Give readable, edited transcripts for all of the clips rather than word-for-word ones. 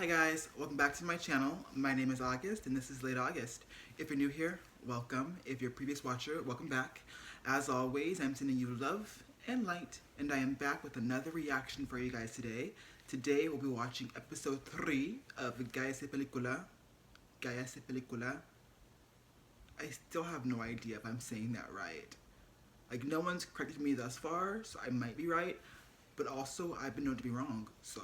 Hi guys, welcome back to my channel. My name is August and this is Late August. If you're new here, welcome. If you're a previous watcher, welcome back. As always, I'm sending you love and light, and I am back with another reaction for you guys today. Today we'll be watching episode 3 of Gaya Se Pelikula. Gaya Se Pelikula. I still have no idea if I'm saying that right. Like, no one's corrected me thus far, so I might be right, but also I've been known to be wrong, so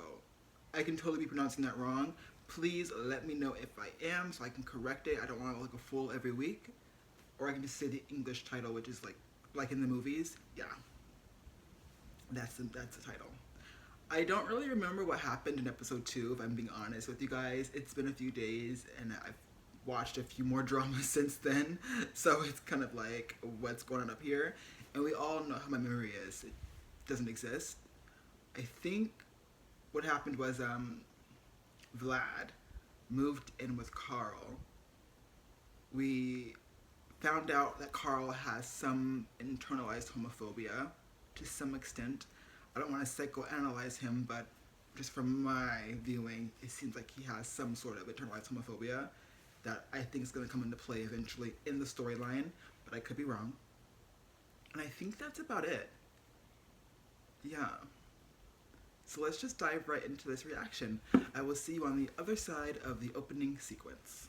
I can totally be pronouncing that wrong. Please let me know if I am so I can correct it. I don't want to look a fool every week. Or I can just say the English title, which is like in the movies. Yeah. That's the title. I don't really remember what happened in episode 2, if I'm being honest with you guys. It's been a few days and I've watched a few more dramas since then. So it's kind of like, what's going on up here? And we all know how my memory is. It doesn't exist. I think what happened was Vlad moved in with Carl. We found out that Carl has some internalized homophobia to some extent. I don't want to psychoanalyze him, but just from my viewing, it seems like he has some sort of internalized homophobia that I think is going to come into play eventually in the storyline, but I could be wrong. And I think that's about it. Yeah. So let's just dive right into this reaction. I will see you on the other side of the opening sequence.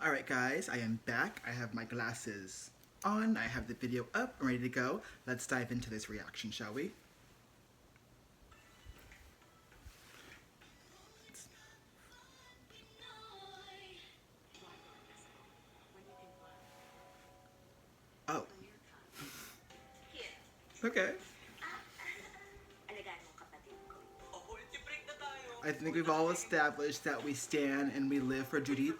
Alright guys, I am back. I have my glasses on. I have the video up and ready to go. Let's dive into this reaction, shall we? Oh. Okay. I think we've all established that we stand and we live for Judith.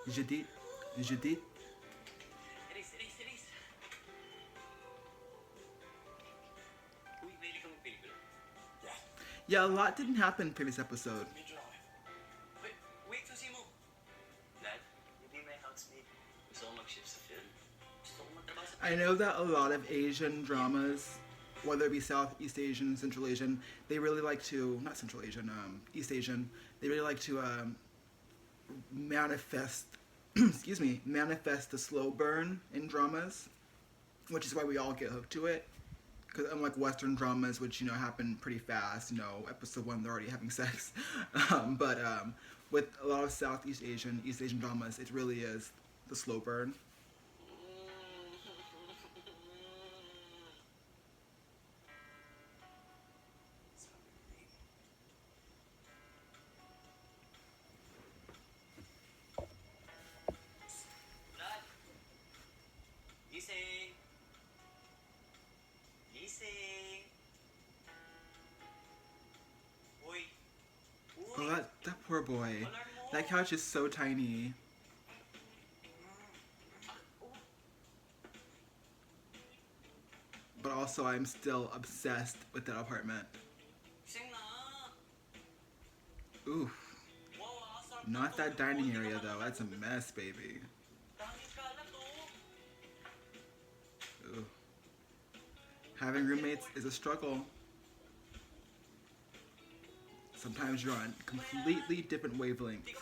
Judith. Judith. Yeah, a lot didn't happen in the previous episode. I know that a lot of Asian dramas, whether it be Southeast Asian, Central Asian, they really like to, not Central Asian, East Asian, they really like to manifest, excuse me, manifest the slow burn in dramas, which is why we all get hooked to it. Because unlike Western dramas, which, you know, happen pretty fast, you know, episode 1, they're already having sex. But with a lot of Southeast Asian, East Asian dramas, it really is the slow burn. Oh, that poor boy. That couch is so tiny. But also, I'm still obsessed with that apartment. Oof. Not that dining area though. That's a mess, baby. Ooh. Having roommates is a struggle. Sometimes you're on completely different wavelengths.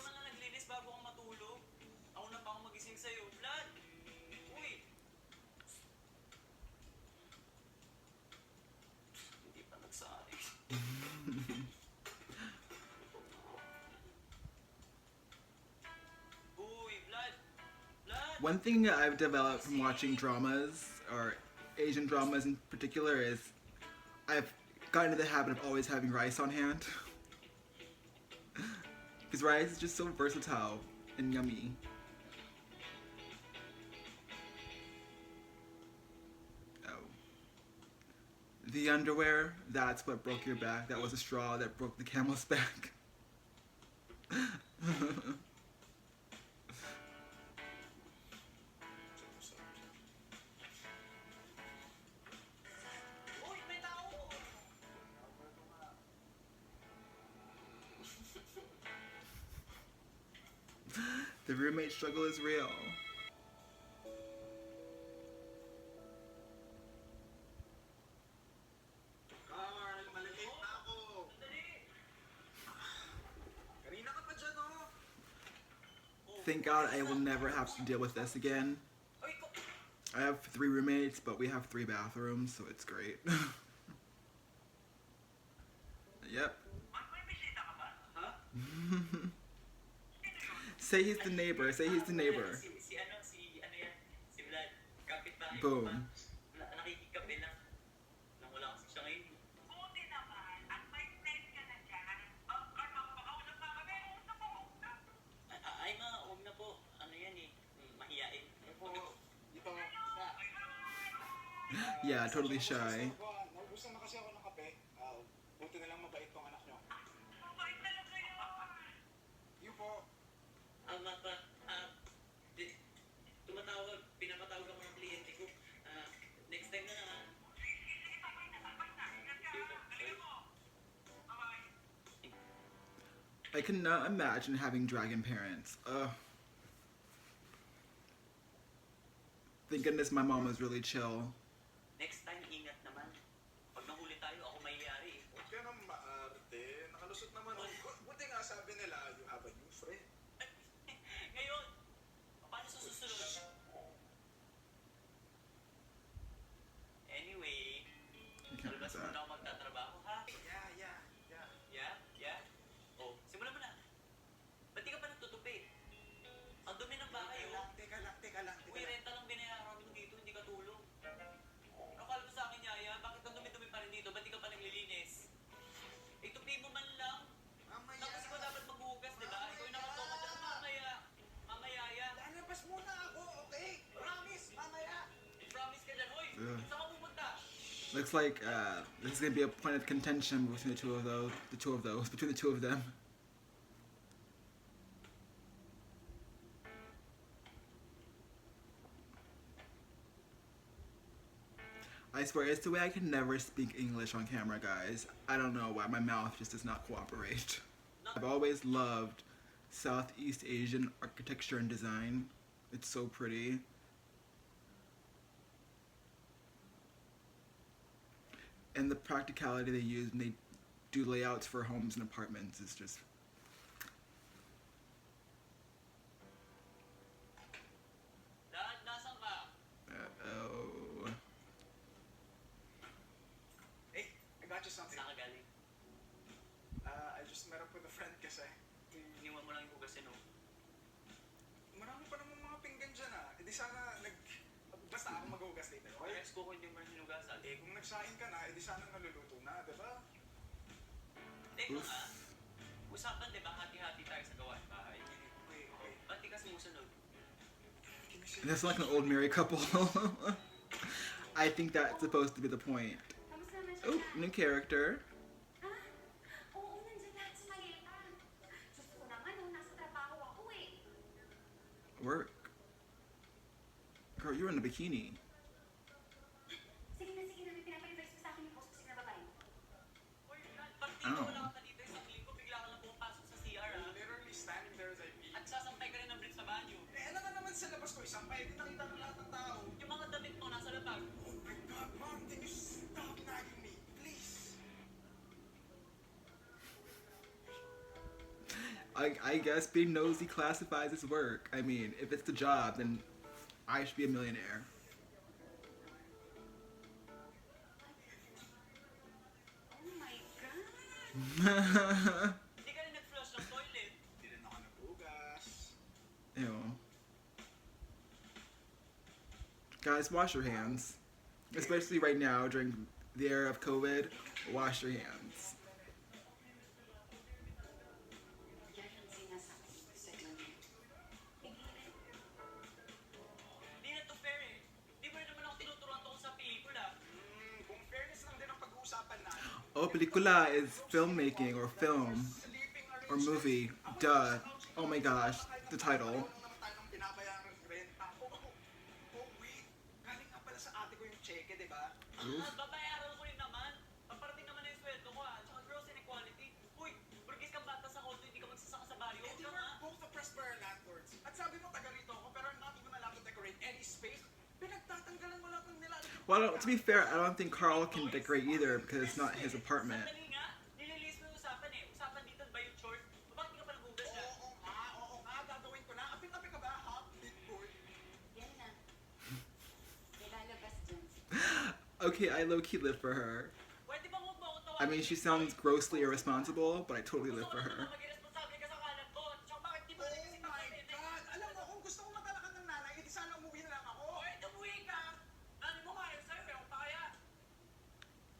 One thing I've developed from watching dramas, or Asian dramas in particular, is I've gotten into the habit of always having rice on hand. Because rice is just so versatile and yummy. Oh. The underwear, that's what broke your back. That was a straw that broke the camel's back. The roommate struggle is real. Thank God I will never have to deal with this again. I have 3 roommates, but we have 3 bathrooms, so it's great. Yep. Say he's the neighbor. Say he's the neighbor. Boom. Yeah, totally shy. Naubusan na kasi ako ng kape. Buti na lang mabait tong anak nyo. Mabait talaga yun! Yun po. Pinapatawag ako ng kliyente ko. Next time na lang. I cannot imagine having dragon parents. Thank goodness my mom was really chill. Next time, ingat naman. Pag nahuli tayo, ako mayayari. Huwag ka nang maarte. Nakalusot naman. Buti nga sabi nila, you have a new friend. Ngayon, paano sa susunod? Anyway, talabas muna ako magtatrabaho, ha? Yeah? Oh, simulan mo na. Ba't di ka pa nagtutupi? Ang dumi ng bahay, oh. Teka lang. Uy, renta lang binayaran mo dito, hindi ka tulong. Akala mo sa akin, Yaya, bakit ang dumi-dumi pa rin dito? Ba't di ka pa naglilinis? Itupi mo man lang. Mamaya. Tapos ikaw dapat maghuhugas, di ba? Ikaw yung nakatoka dyan. Mama, Yaya. Lalabas muna ako, okay? Promise, mamaya. Promise ka dyan. Hoy, saan ka pupunta? Looks like this is gonna be a point of contention between between the two of them. I swear, it's the way I can never speak English on camera, guys. I don't know why my mouth just does not cooperate. I've always loved Southeast Asian architecture and design. It's so pretty. And the practicality they use when they do layouts for homes and apartments is just... Nasaan ka? Uh-oh. Hey, I got you something. Saan ka galing? I just met up with a friend kasi. Iniwan mo lang yung hugas, no? Marami pa naman mga pinggan dyan Eh di sana basta ako maghugas later, okay? Yes, ko hindi mo rin hinugasan. Kung nagsahin ka na, di sana naluluto na, di ba? Teka nga, usapan, di ba, hati-hati tayo sa gawain bahay? Okay. Ba't di ka sumusunod? That's like an old married couple. I think that's supposed to be the point. Oh, new character. Oo, nandiyan lahat sa maleta. Diyos ko naman, nasa trabaho ako Work. Girl, you're in a bikini. Sige na, may pinapalibrix mo sa akin yung post ko. Sige na, bye-bye. Uy, partida, wala ka na dito isang linggo, bigla ka lang pumapasok sa CR, ha? Literally standing there as I pee. At sasampay ka rin ng bridge sa banyo. Ano nga naman sa labas ko, isang pa, di nakita ng lahat ng tao. Yung mga damit mo nasa labag. Oh my God, Mom, can you stop nagging me, please? I guess being nosy classifies as work. I mean, if it's the job, then I should be a millionaire. Oh my God! Hindi ka rin nag-flush ng toilet. Hindi rin ako naghugas. Ew. Guys, wash your hands. Especially right now during the era of COVID, wash your hands. Yan ang sinasabi ko sa inyo. Hindi na to fair, eh. Di mo rin naman ako tinuturuan tungkol sa pelikula. Kung fairness lang din ang pag-uusapan natin. Oh, pelikula is filmmaking or film or movie. Duh. Oh my gosh, the title. Babayaran ko rin naman. Paparating naman na yung sweldo ko, ha? Tsaka girls inequality. Uy, burgis kang bata sa kondo, hindi ka magsasaka sa baryo. And you were both the prosperous landlords. At sabi mo, taga rito ako, pero not even allowed to decorate any space. Pinagtatanggalan mo lang ng nilalagay. Well, to be fair, I don't think Carl can decorate either because it's not his apartment. Sandali nga, nililis mo yung usapan, eh. Usapan dito ba yung chores? Bakit di ka pa naghugas na? Oo nga, gagawin ko na. Ang Okay, I low-key live for her. Pwede bang huwag mo ako I tawagin mean, she Tito? sounds grossly irresponsible, but I totally live Gusto for ko her. naman maging responsable ka sa kanan ko. Tsaka bakit di ba Oh rin kasi my kapatid? God! Alam mo, kung gusto kong magdala ka ng nanay, edi sana umuwi na lang ako. O, ito umuwi ka. Nani mo nga yun sa'yo, ewan pa kaya.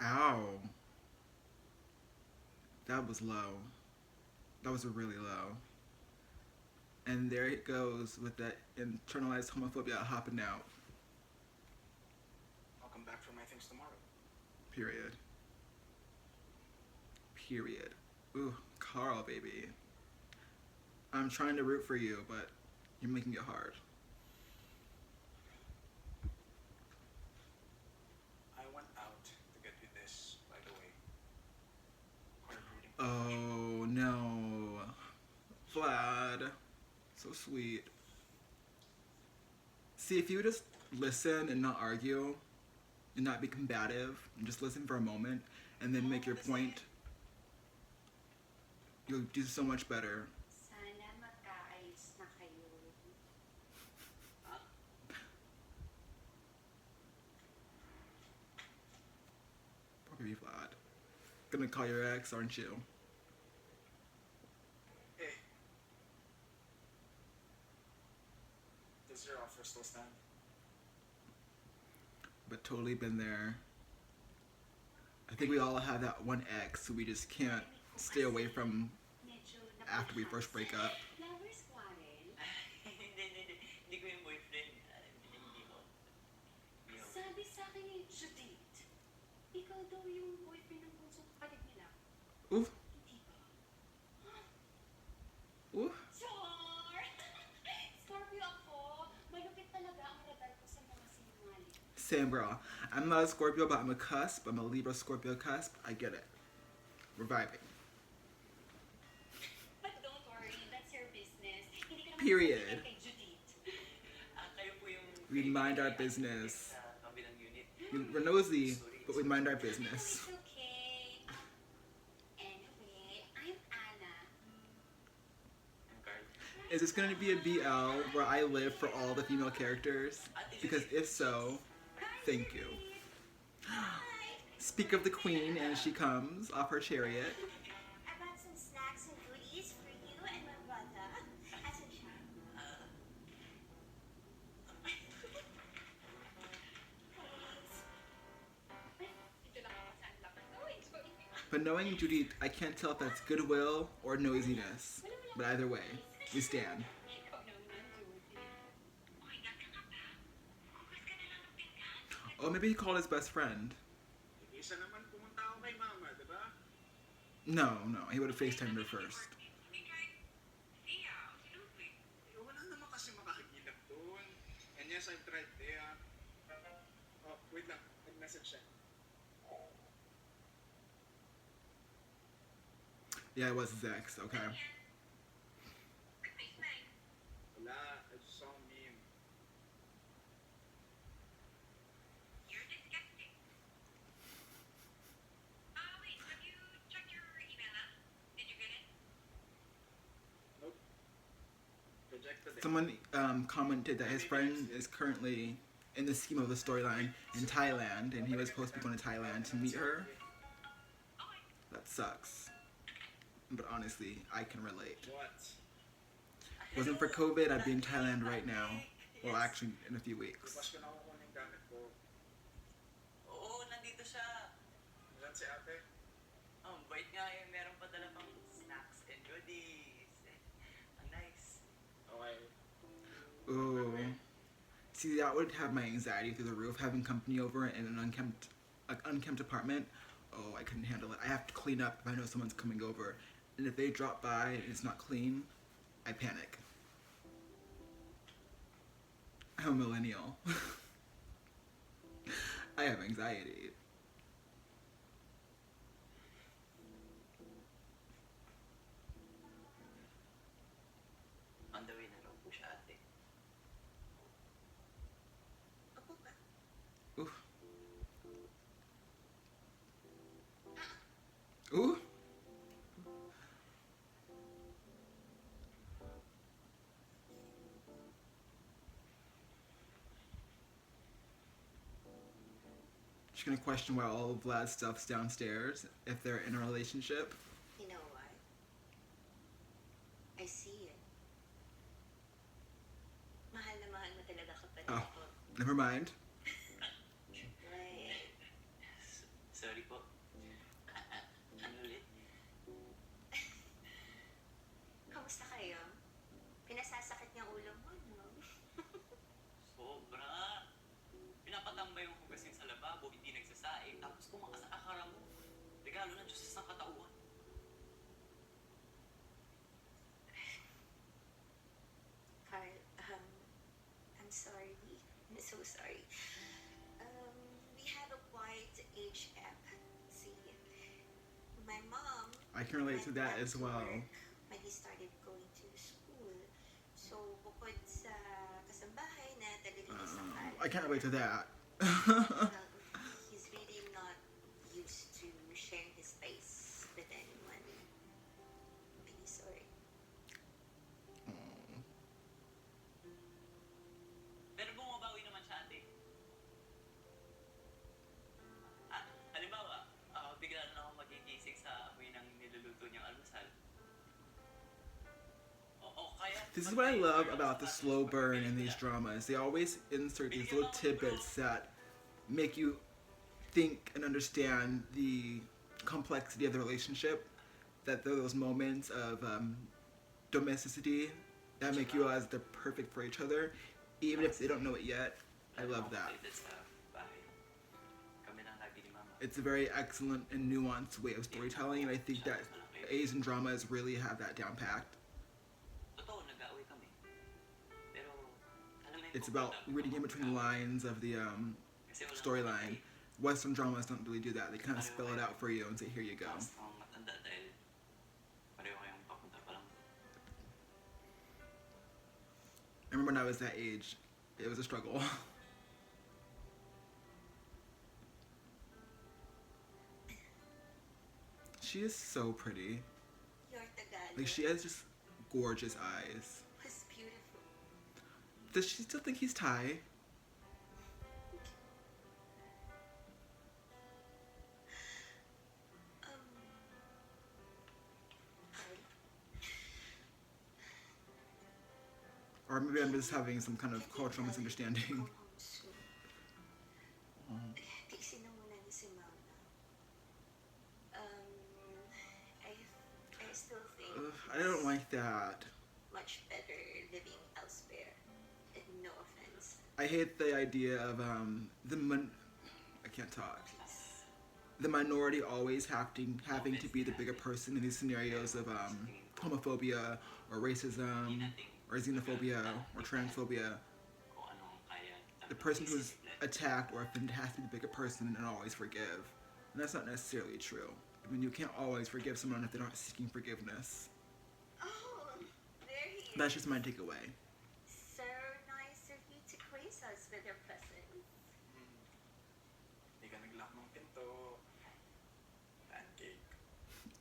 Ow. That was low. That was really low. And there it goes with that internalized homophobia hopping out. I'll come back for my things tomorrow. Period. Period. Ooh, Carl, baby. I'm trying to root for you, but you're making it hard. I went out to get you this, by the way. Card reading. Oh no. Vlad. So sweet. See, if you would just listen and not argue, and not be combative, and just listen for a moment, and then make your point, you'll do so much better. Sana magkaayos na kayo. Probably Vlad. Gonna call your ex, aren't you? Hey. Does your offer still stand? But totally been there. I think we all have that one ex who we just can't stay away from Medyo after we first break up. Lovers quarrel? Hindi ko yung boyfriend. Hindi ko. Sabi sa akin ni Judith, ikaw daw yung boyfriend ng punsong kapatid nila. Ooh, Hindi ba? ooh. Char! Scorpio ako. Malupit talaga ang radar ko sa mga sinungaling. Same girl. I'm not a Scorpio, but I'm a cusp. I'm a Libra Scorpio cusp. I get it. We're vibing. But don't worry, that's your business. Hindi ka naman Period. sasabihin kay Judith. Kayo po yung... We mind our business. Sa kabilang unit. We're nosy, but we mind our Oh, business. it's okay. Anyway, I'm Anna. I'm Carl. Is this gonna be a BL where I live for all the female characters? Because if so, thank you. Speak of the queen, and she comes off her chariot. I bought some snacks and goodies for you and my brother. Asan siya? Ito lang ako saan lang. Oh, enjoy. But knowing Judy, I can't tell if that's goodwill or nosiness. But either way, we stand. Ikaw naman, Judy. Okay, gata ka ba? Hugas ka na lang ng pinggan. Oh, maybe he called his best friend. Isa naman pumunta ako kay mama, di ba? No, he would have FaceTimed her first. We tried Thea, absolutely. Eh, wala naman kasi makakagilap doon. And yes, I've tried there. Oh, wait lang. Nag-message siya. Yeah, it was his ex, okay. Nice night. Wala. I just saw a meme. You're disgusting. Wait, have you checked your email now? Did you get it? Nope. Rejected it. Someone commented that his friend is currently in the scheme of the storyline in Thailand, and he was supposed to be going to Thailand to meet her. That sucks. But honestly, I can relate. What? Wasn't for COVID, I'd be in Thailand right now. Well, actually, in a few weeks. Bukas ko na kukunin yung gamit ko. Oo, nandito siya. Diyan si ate. Ang bait nga eh. Meron pa dala pang snacks and goodies. Ang nice. Okay. Ooh. See, that would have my anxiety through the roof, having company over in an unkempt apartment. Oh, I couldn't handle it. I have to clean up if I know someone's coming over. And if they drop by and it's not clean, I panic. I'm a millennial. I have anxiety. On the way na raw po siya ate. Ooh. Ooh. She's gonna question why all of Vlad's stuff's downstairs if they're in a relationship. You know what? I see it. Mahal na mahal mo talaga kapatid Oh, ko. never mind. Right. Sorry po. Ano ulit? Kamusta kayo? Pinasasakit niya ulo mo, no? Sobra. Pinapatambay yung hugasin sa lababo, hindi nagsasaing, tapos kumakas sa akara mo. Regalo ng Diyos sa katauhan. Carl, I'm sorry. I'm so sorry. We have a wide age gap. See, my mom I can relate to went that back as well. work when he started going to school. So, bukod sa kasambahay na tagalinis ng I can't relate to that. he's really not used to sharing his space with anyone. I'm really sorry. Pero bumabawi naman siya, ate. Halimbawa, bigla na ako magigising sa amoy ng niluluto niyang almusal. O kaya... This is what I love about the slow burn in these dramas. They always insert these little tidbits that make you think and understand the complexity of the relationship. That there are those moments of domesticity that make you realize they're perfect for each other, even if they don't know it yet. I love that. Sa bahay. Kami lang lagi ni Mama. It's a very excellent and nuanced way of storytelling, and I think that Asian dramas really have that down packed. Totoo, nag-aaway kami. Pero, alam mo yung It's about reading in between the lines of the Kasi wala storyline. Western dramas don't really do that. They kind of spell it out for you and say, here you go. Mas akong matanda dahil pareho kayong papunta pa lang. I remember when I was that age, it was a struggle. She is so pretty. Your Tagalog Like, she has just gorgeous eyes. was beautiful. Does she still think he's Thai? Carl, Or maybe I'm just having some kind of cultural misunderstanding. go home soon. Tiisin na muna niya si Mama. I still think I don't like that. much better living elsewhere. And no offense. I hate the idea of I can't talk. The minority always having to be the bigger person in these scenarios of homophobia or racism or xenophobia or transphobia. Kung anong kaya. The person who's attacked or offended has to be the bigger person and always forgive. And that's not necessarily true. I mean, you can't always forgive someone if they're not seeking forgiveness. Oh, there he is. That's just my takeaway. So nice of you to grace us with your presence. Hindi ka naglock ng pinto. Pancake.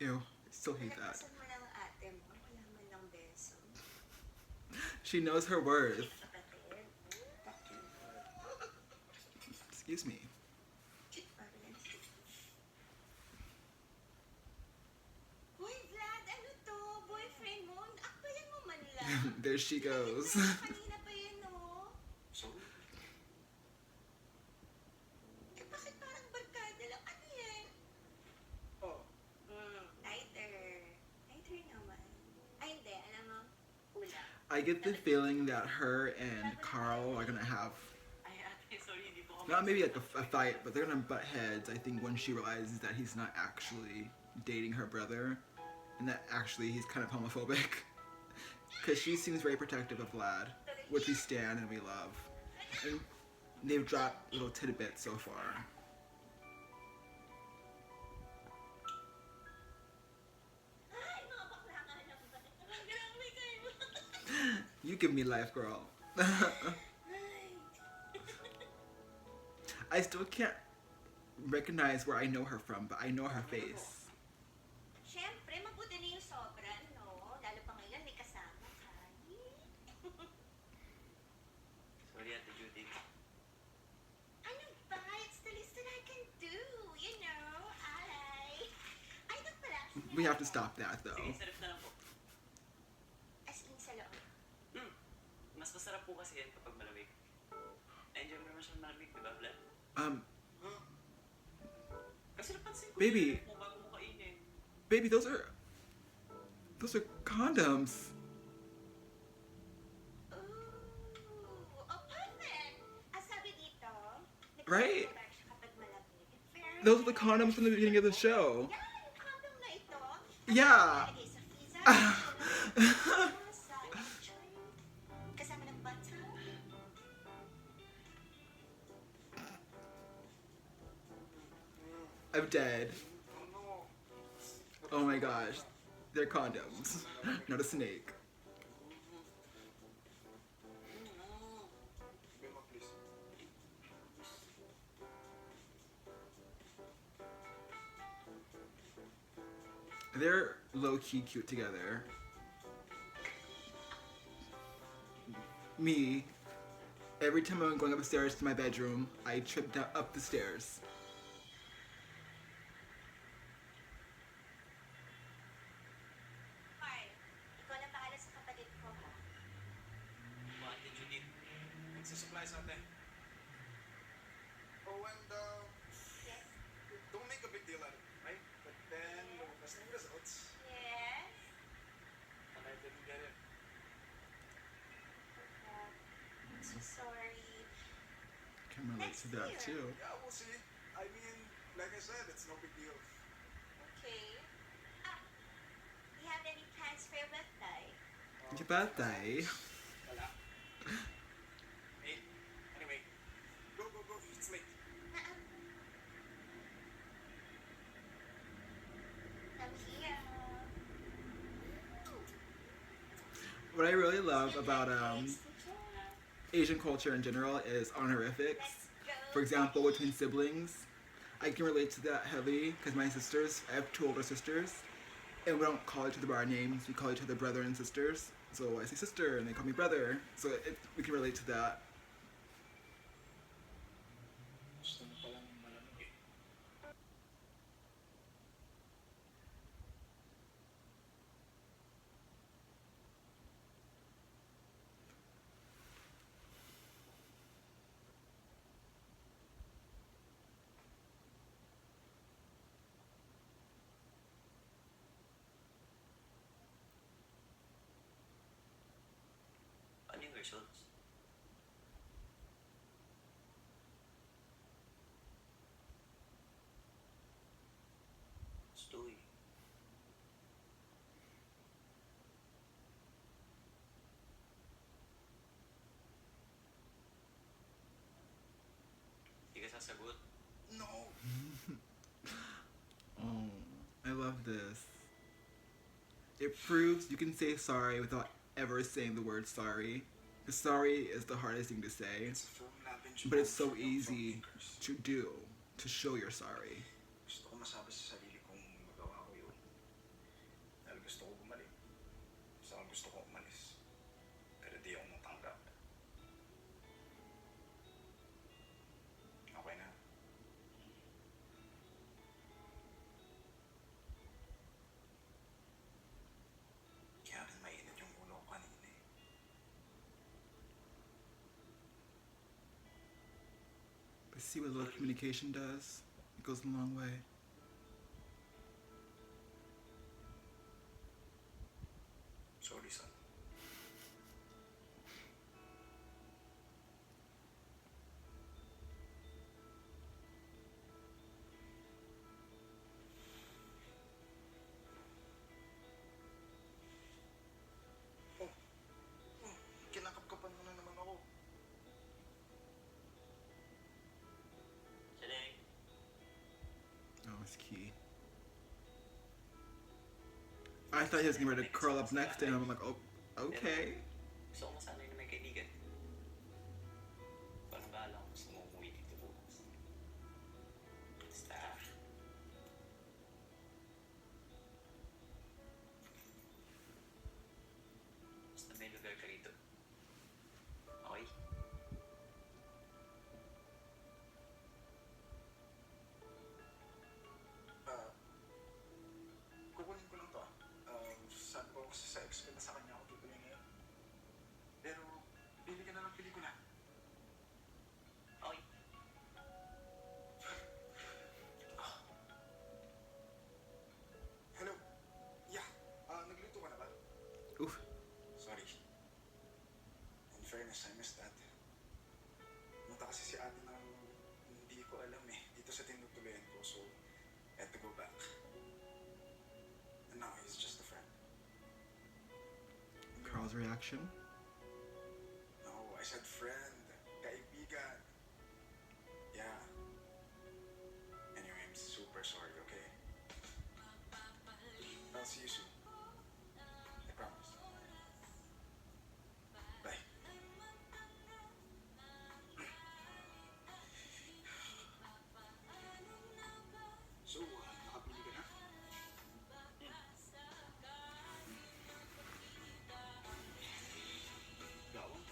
Ew, I still hate that. Nalagpasan mo lang ate mo. Wala man lang beso. She knows her worth. Kapatid. Excuse me. Hoy, Vlad, ano to? Boyfriend mo? Akbayan mo man lang. There she goes. Kanina pa yan, no? So, Eh, bakit parang barkada lang? Ano yan? oh, Neither. Neither naman. Ay, hindi. Alam mo, ulam. I get the feeling that her and Carl are gonna have Ay, ate, sorry, hindi po kami... not maybe like a fight, but they're gonna butt heads. I think when she realizes that he's not actually dating her brother, and that actually he's kind of homophobic, because she seems very protective of Vlad, which we stand and we love, and they've dropped little tidbits so far. Ay, mga bakla ka na ba? Grabe kayo. You give me life, girl. Ay. I still can't recognize where I know her from, but I know her face. Siyempre, mabuti na yung sobra, no? Lalo pa ngayon, may kasama ka. Sorry, Ate Judy. Ano ba? It's the least that I can We have to stop that though. Sige, sarap na lang po. As in sa loob. Mas masarap po kasi yan kapag malamig. Enjoy mo naman siya malamig, di ba, Vlad? Kasi napansin ko Baby. yun, bago mo kainin. Baby, those are condoms. Ooh, perfect! Sabi dito, Right? nagkakaroon siya kapag malamig. Very Those are the condoms from the beginning of the show. Yan, yung condom na ito. Yeah. Nalagay sa freezer. Sa enjoy. Kasama ng butter. I'm dead. Oh my gosh. They're condoms, not a snake. Bema, please. They're low-key cute together. Me, every time I'm going upstairs to my bedroom, I trip down up the stairs. Carl, ikaw na bahala sa kapatid ko, ha? Ate Judith. Nagsasupply sa atin. Oh, and Yes? don't make a big deal out of it, right? But then, lumabas na yung results. Yes? And I didn't get it. I'm so sorry. Can relate to that too. Yeah, we'll see. I mean, like I said, it's no big deal. Okay. Do you have any plans for your birthday? Your birthday. Wala. Hey, anyway, go, go, go. It's late. I'm here. What I really love about Asian culture in general is honorifics. For example, between siblings, I can relate to that heavily because my sisters, I have two older sisters, and we don't call each other by our names. We call each other brother and sisters. So I say sister, and they call me brother. So we can relate to that. Gusto mo palang malamig eh. Ano yung results? Stoy. Hindi ka sasagot. No! Oh, I love this. It proves you can say sorry without ever saying the word sorry. Because sorry is the hardest thing to say, It's a film natin siya. but it's so easy to do, to show you're sorry. Gusto ko masabi sa sarili kong magawa ko yun. Dahil gusto ko bumalik. Saka gusto ko umalis. Pero di ako matanggap. Okay na. Kaya rin mainit yung ulo ko kanina eh. But see what a little communication does? It goes a long way. Sorry, son. Kinakapkapan mo na naman ako. Chaling. Oh, it's key. I thought he was getting ready to curl up next to him. I'm like, oh, okay. Gusto ko masanay na may kaibigan. Parang bahala kung gusto mo umuwi dito bukas. Basta. Basta may lugar ka rito. Okay? Kukunin Carl's reaction. No, I said friend. Kaibigan. Yeah. Anyway, I'm super sorry, okay? I'll see you soon. I promise. Bye. So, nakapili ka na? Gawang?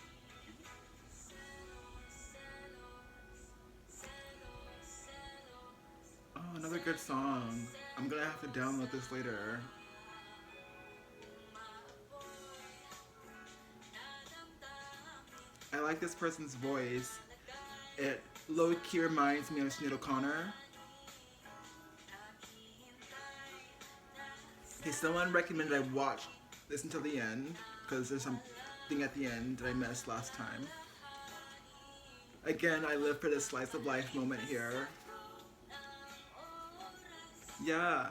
Oh, another good song. I'm gonna have to download this later. I like this person's voice. It low-key reminds me of Sinead O'Connor. Okay, someone recommended I watch this until the end because there's something at the end that I missed last time. Again, I live for this slice of life moment here. Yeah.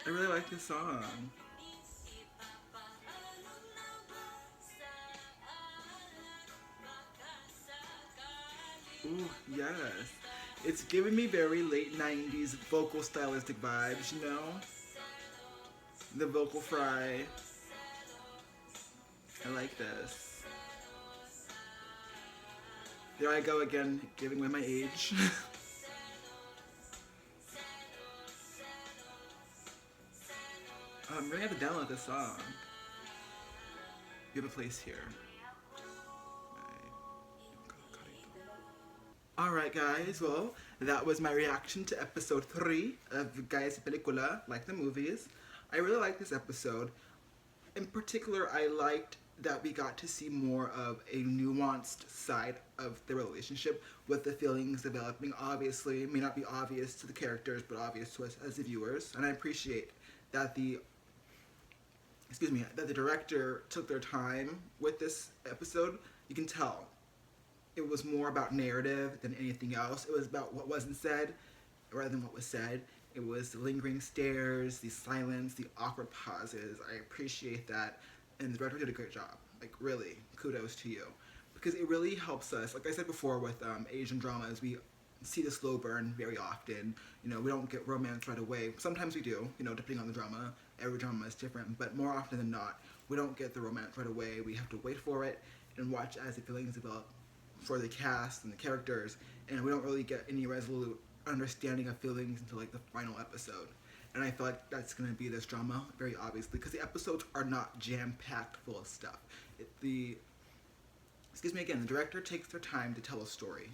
I really like this song. Ooh, yes. It's giving me very late 90s vocal stylistic vibes, you know? The vocal fry. I like this. There I go again, giving away my age. I'm really have to download this song. You have a place here. Alright guys, well, that was my reaction to episode 3 of Gaya Se Pelikula, like the movies. I really liked this episode. In particular, I liked that we got to see more of a nuanced side of the relationship with the feelings developing. Obviously, it may not be obvious to the characters, but obvious to us as the viewers. And I appreciate that the director took their time with this episode. You can tell it was more about narrative than anything else. It was about what wasn't said rather than what was said. It was the lingering stares, the silence, the awkward pauses. I appreciate that, and the director did a great job. Like, really, kudos to you. Because it really helps us, like I said before with Asian dramas, we see the slow burn very often. You know, we don't get romance right away. Sometimes we do, you know, depending on the drama. Every drama is different, but more often than not, we don't get the romance right away. We have to wait for it and watch as the feelings develop for the cast and the characters, and we don't really get any resolute understanding of feelings until like the final episode. And I feel like that's going to be this drama, very obviously, because the episodes are not jam-packed full of stuff. The director takes their time to tell a story,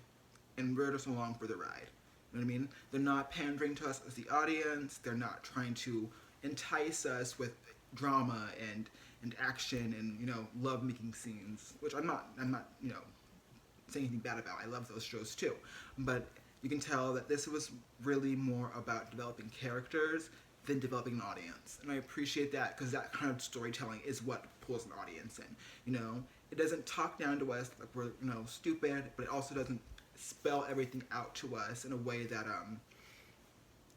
and we're just along for the ride. You know what I mean? They're not pandering to us as the audience. They're not trying to entice us with drama and action and, you know, love-making scenes, which I'm not, you know, saying anything bad about. I love those shows too. But you can tell that this was really more about developing characters than developing an audience. And I appreciate that because that kind of storytelling is what pulls an audience in. You know, it doesn't talk down to us like we're, you know, stupid, but it also doesn't spell everything out to us in a way that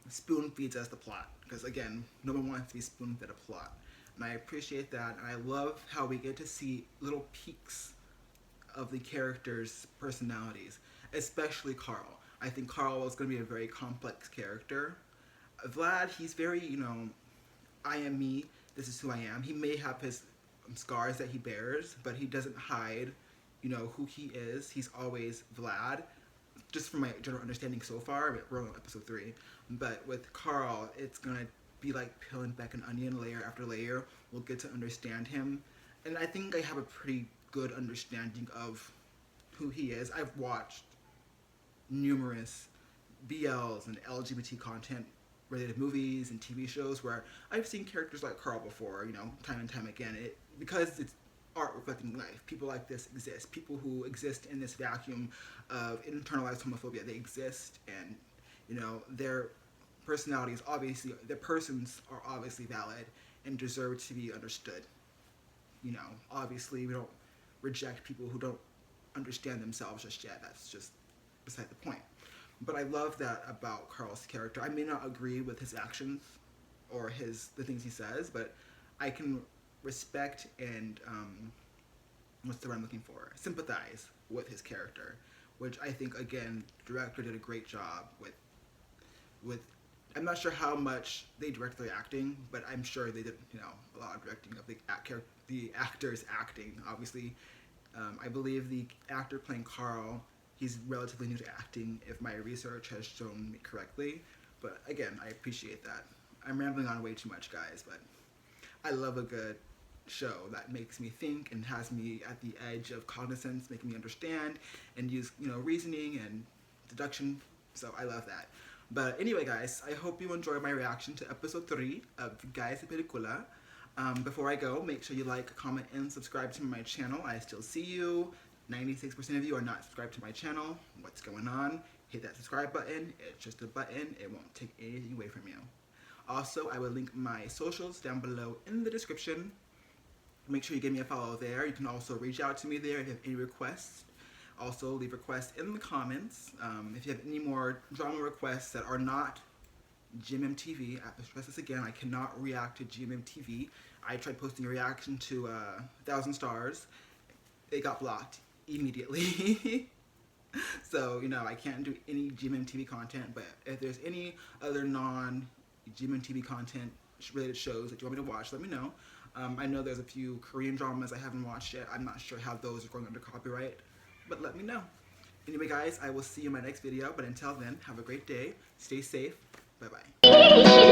spoon feeds us the plot. Because again, no one wants to be spoon fed a plot. And I appreciate that, and I love how we get to see little peaks of the characters' personalities, especially Carl. I think Carl is going to be a very complex character. Vlad, he's very, you know, I am me, this is who I am. He may have his scars that he bears, but he doesn't hide, you know, who he is. He's always Vlad, just from my general understanding so far. We're on episode 3. But with Carl, it's going to be like peeling back an onion layer after layer. We'll get to understand him. And I think I have a pretty good understanding of who he is. I've watched numerous BLs and LGBT content related movies and TV shows where I've seen characters like Carl before, you know, time and time again. Because it's art reflecting life. People like this exist. People who exist in this vacuum of internalized homophobia, they exist, and, you know, their personalities obviously, their persons are obviously valid and deserve to be understood. You know, obviously we don't reject people who don't understand themselves just yet. That's just beside the point. But I love that about Carl's character. I may not agree with his actions or the things he says, but I can respect and what's the word I'm looking for? Sympathize with his character, which I think again, the director did a great job with. I'm not sure how much they directed their acting, but I'm sure they did, a lot of directing of the actors acting. Obviously, I believe the actor playing Carl, he's relatively new to acting, if my research has shown me correctly. But again, I appreciate that. I'm rambling on way too much, guys, but I love a good show that makes me think and has me at the edge of cognizance, making me understand and use, reasoning and deduction. So I love that. But anyway, guys, I hope you enjoyed my reaction to episode 3 of Gaya Se Pelikula. Before I go, make sure you like, comment, and subscribe to my channel. I still see you. 96% of you are not subscribed to my channel. What's going on? Hit that subscribe button. It's just a button. It won't take anything away from you. Also, I will link my socials down below in the description. Make sure you give me a follow there. You can also reach out to me there if you have any requests. Also, leave requests in the comments. If you have any more drama requests that are not GMMTV, I have to stress this again, I cannot react to GMMTV. I tried posting a reaction to 1,000 Stars. It got blocked immediately. So, I can't do any GMMTV content, but if there's any other non-GMMTV content related shows that you want me to watch, let me know. I know there's a few Korean dramas I haven't watched yet. I'm not sure how those are going under copyright, but let me know. Anyway, guys, I will see you in my next video, but until then, have a great day. Stay safe. Bye-bye.